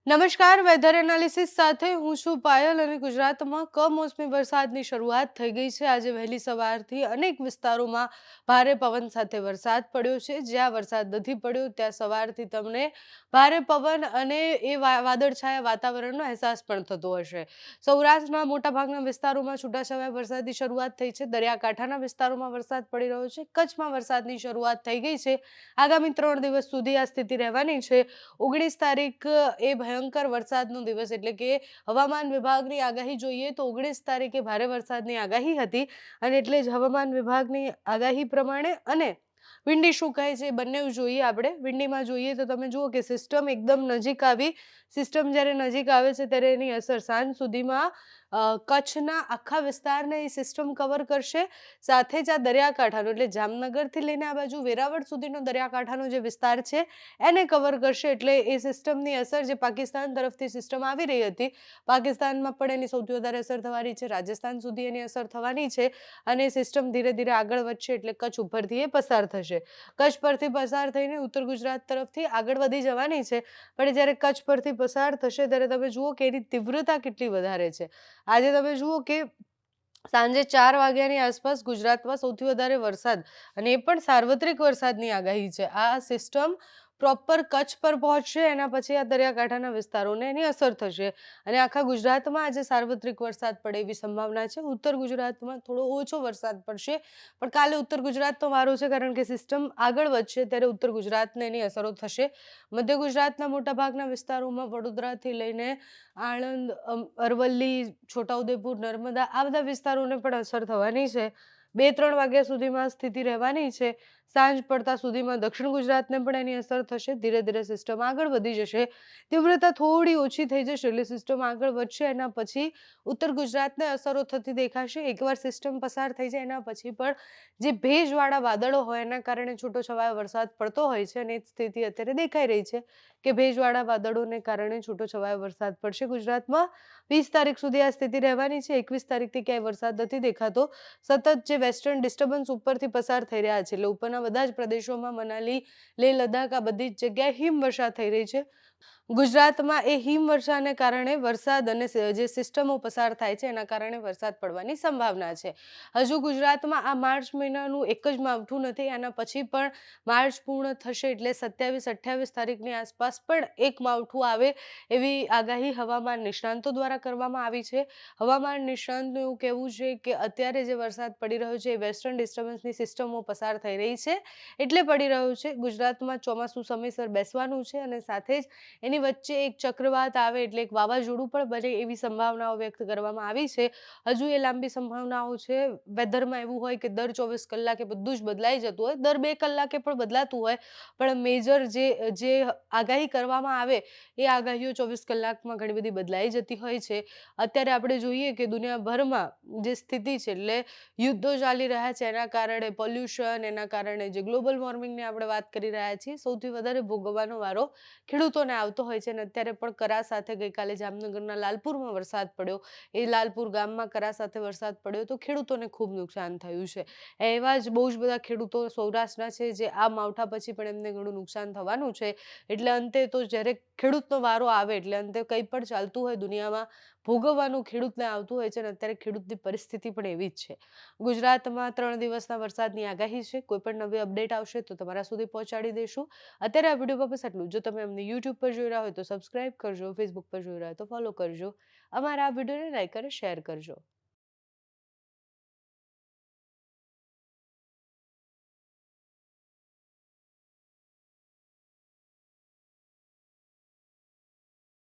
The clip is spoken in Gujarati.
નમસ્કાર, વેધર એનાલિસિસ સાથે હું છું પાયલ અને ગુજરાતમાં કમોસમી વરસાદની શરૂઆત થઈ ગઈ છે। આજે વહેલી સવારથી અનેક વિસ્તારોમાં ભારે પવન સાથે વરસાદ પડ્યો છે। જ્યાં વરસાદ નથી પડ્યો ત્યાં સવારથી તમને ભારે પવન અને વાદળછાયા વાતાવરણનો અહેસાસ પણ થતો હશે। સૌરાષ્ટ્રના મોટાભાગના વિસ્તારોમાં છૂટાછવાયા વરસાદની શરૂઆત થઈ છે। દરિયાકાંઠાના વિસ્તારોમાં વરસાદ પડી રહ્યો છે। કચ્છમાં વરસાદની શરૂઆત થઈ ગઈ છે। આગામી 3 દિવસ સુધી આ સ્થિતિ રહેવાની છે। 19 તારીખ એ ભયંકર વરસાદનો દિવસ એટલે કે હવામાન વિભાગની આગાહી જોઈએ તો 19 તારીખે ભારે વરસાદની આગાહી હતી અને એટલે જ હવામાન વિભાગની આગાહી પ્રમાણે અને વિંડી શું કહે છે એ બંને જોઈએ આપણે। વિંડીમાં જોઈએ તો તમે જુઓ કે સિસ્ટમ એકદમ નજીક આવી। સિસ્ટમ જ્યારે નજીક આવે છે ત્યારે એની અસર સાંજ સુધીમાં કચ્છના આખા વિસ્તારને એ સિસ્ટમ કવર કરશે। સાથે જ આ દરિયાકાંઠાનો એટલે જામનગરથી લઈને આ બાજુ વેરાવળ સુધીનો દરિયાકાંઠાનો જે વિસ્તાર છે એને કવર કરશે। એટલે એ સિસ્ટમની અસર જે પાકિસ્તાન તરફથી સિસ્ટમ આવી રહી હતી, પાકિસ્તાનમાં પણ એની સૌથી વધારે અસર થવાની છે। રાજસ્થાન સુધી એની અસર થવાની છે અને સિસ્ટમ ધીરે ધીરે આગળ વધશે એટલે કચ્છ ઉપરથી એ પસાર થશે। કચ્છ પરથી પસાર થઈને ઉત્તર ગુજરાત તરફથી આગળ વધી જવાની છે। પણ જ્યારે કચ્છ પરથી પસાર થશે ત્યારે તમે જુઓ કે એની તીવ્રતા કેટલી વધારે છે। આજે તમે જુઓ કે સાંજે 4 વાગ્યાની આસપાસ ગુજરાતમાં સૌથી વધારે વરસાદ અને એ પણ સાર્વત્રિક વરસાદની આગાહી છે। આ સિસ્ટમ પ્રોપર કચ્છ પર પહોંચશે, એના પછી આ દરિયાકાંઠાના વિસ્તારોને એની અસર થશે અને આખા ગુજરાતમાં આજે સાર્વત્રિક વરસાદ પડે એવી સંભાવના છે। ઉત્તર ગુજરાતમાં થોડો ઓછો વરસાદ પડશે પણ કાલે ઉત્તર ગુજરાતનો વારો છે કારણ કે સિસ્ટમ આગળ વધશે ત્યારે ઉત્તર ગુજરાતને એની અસરો થશે। મધ્ય ગુજરાતના મોટાભાગના વિસ્તારોમાં વડોદરાથી લઈને આણંદ, અરવલ્લી, છોટાઉદેપુર, નર્મદા આ બધા વિસ્તારોને પણ અસર થવાની છે। 2-3 વાગ્યા સુધીમાં સ્થિતિ રહેવાની છે। સાંજ પડતા સુધીમાં દક્ષિણ ગુજરાતને પણ એની અસર થશે। ધીરે ધીરે સિસ્ટમ આગળ વધી જશે, તીવ્રતા થોડી ઓછી થઈ જશે એટલે સિસ્ટમ આગળ વધશે। એના પછી ઉત્તર ગુજરાતને અસરો થતી દેખાશે। એકવાર સિસ્ટમ પસાર થઈ જાય એના પછી પણ જે ભેજવાળા વાદળો હોય એના કારણે છૂટોછવાયો વરસાદ પડતો હોય છે અને એ સ્થિતિ અત્યારે દેખાઈ રહી છે કે ભેજવાળા વાદળોને કારણે છૂટોછવાયો વરસાદ પડશે ગુજરાતમાં। 20 તારીખ સુધી આ સ્થિતિ રહેવાની છે। 21 તારીખથી ક્યાંય વરસાદ નથી દેખાતો। સતત જે વેસ્ટર્ન ડિસ્ટર્બન્સ ઉપરથી પસાર થઈ રહ્યા છે એટલે ઉપરના બધા જ પ્રદેશોમાં મનાલી, લેહ લદ્દાખ આ બધી જ જગ્યાએ હિમવર્ષા થઈ રહી છે। ગુજરાતમાં એ હિમવર્ષાને કારણે વરસાદ અને જે સિસ્ટમો પસાર થાય છે એના કારણે વરસાદ પડવાની સંભાવના છે। હજુ ગુજરાતમાં આ માર્ચ મહિનાનું એક જ માવઠું નથી, આના પછી પણ માર્ચ પૂર્ણ થશે એટલે 27-28 તારીખની આસપાસ પણ એક માવઠું આવે એવી આગાહી હવામાન નિષ્ણાંતો દ્વારા કરવામાં આવી છે। હવામાન નિષ્ણાંતનું એવું કહેવું છે કે અત્યારે જે વરસાદ પડી રહ્યો છે એ વેસ્ટર્ન ડિસ્ટર્બન્સની સિસ્ટમો પસાર થઈ રહી છે એટલે પડી રહ્યું છે। ગુજરાતમાં ચોમાસું સમયસર બેસવાનું છે અને સાથે જ એની વચ્ચે એક ચક્રવાત આવે એટલે એક વાવાઝોડું પણ બને એવી સંભાવનાઓ વ્યક્ત કરવામાં આવી છે। હજુ એ લાંબી સંભાવનાઓ છે। વેધરમાં એવું હોય કે દર 24 કલાકે બધું જ બદલાઈ જતું હોય, દર 2 કલાકે પણ બદલાતું હોય પણ મેજર જે આગાહી કરવામાં આવે એ આગાહીઓ 24 કલાકમાં ઘણી બધી બદલાઈ જતી હોય છે। અત્યારે આપણે જોઈએ કે દુનિયાભરમાં જે સ્થિતિ છે એટલે યુદ્ધો ચાલી રહ્યા છે એના કારણે પોલ્યુશન, એના કારણે જે ગ્લોબલ વોર્મિંગની આપણે વાત કરી રહ્યા છીએ, સૌથી વધારે ભોગવવાનો વારો ખેડૂતોને આવતો હોય છે અને અત્યારે પણ કરા સાથે ગઈકાલે જામનગરના લાલપુરમાં વરસાદ પડ્યો। એ લાલપુર ગામમાં કરા સાથે વરસાદ પડ્યો તો ખેડૂતોને ખૂબ નુકસાન થયું છે। એવા જ બહુ જ બધા ખેડૂતો સૌરાષ્ટ્રના છે જે આ માવઠા પછી પણ એમને ઘણું નુકસાન થવાનું છે। એટલે અંતે તો જ્યારે ખેડૂતનો વારો આવે એટલે અંતે કંઈ પણ ચાલતું હોય દુનિયામાં ભોગવવાનું ખેડૂતને આવતું હોય છે અને અત્યારે ખેડૂતની પરિસ્થિતિ પણ એવી જ છે। ગુજરાતમાં 3 દિવસના વરસાદની આગાહી છે। કોઈ પણ નવી અપડેટ આવશે તો તમારા સુધી પહોંચાડી દઈશું। અત્યારે આ વિડીયોમાં બસ આટલું। જો તમે અમને યુટ્યુબ પર જોઈ રહ્યા હોય તો સબસ્ક્રાઇબ કરજો, ફેસબુક પર જોઈ રહ્યા હોય તો ફોલો કરજો, અમારા આ વિડીયોને લાઈક અને શેર કરજો।